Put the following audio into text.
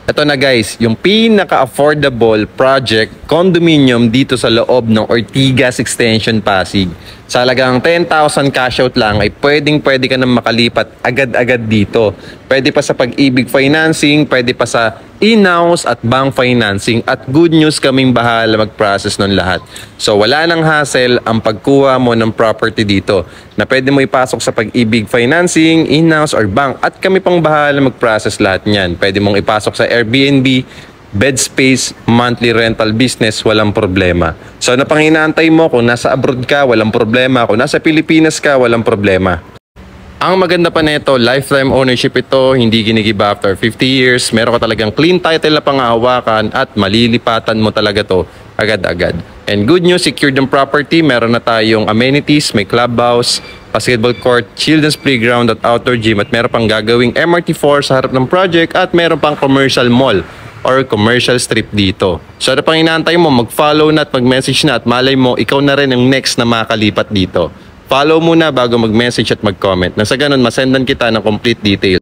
Ito na guys, yung pinaka-affordable project condominium dito sa loob ng Ortigas Extension Pasig. Sa halagang 10,000 cash out lang ay pwede ka nang makalipat agad-agad dito. Pwede pa sa Pag-ibig financing, pwede pa sa in-house at bank financing, at good news, kaming bahala mag-process ng lahat. So wala nang hassle ang pagkuha mo ng property dito, na pwede mo ipasok sa Pag-ibig financing, in-house or bank, at kami pang bahala mag-process lahat niyan. Pwede mong ipasok sa Airbnb, bed space, monthly rental business, walang problema. So ano pang inaantay mo? Kung nasa abroad ka, walang problema. Kung nasa Pilipinas ka, walang problema. Ang maganda pa nito, lifetime ownership ito, hindi ginigiba after 50 years. Meron ka talagang clean title na panghahawakan at malilipatan mo talaga to agad-agad. And good news, secured yung property. Meron na tayong amenities, may clubhouse, basketball court, children's playground at outdoor gym, at meron pang gagawing MRT4 sa harap ng project, at meron pang commercial mall or commercial strip dito. So ano pang inaantay mo? Mag-follow na at mag-message na, at malay mo, ikaw na rin ang next na makalipat dito. Follow muna bago mag-message at mag-comment. Nang sa ganun, masendan kita ng complete detail.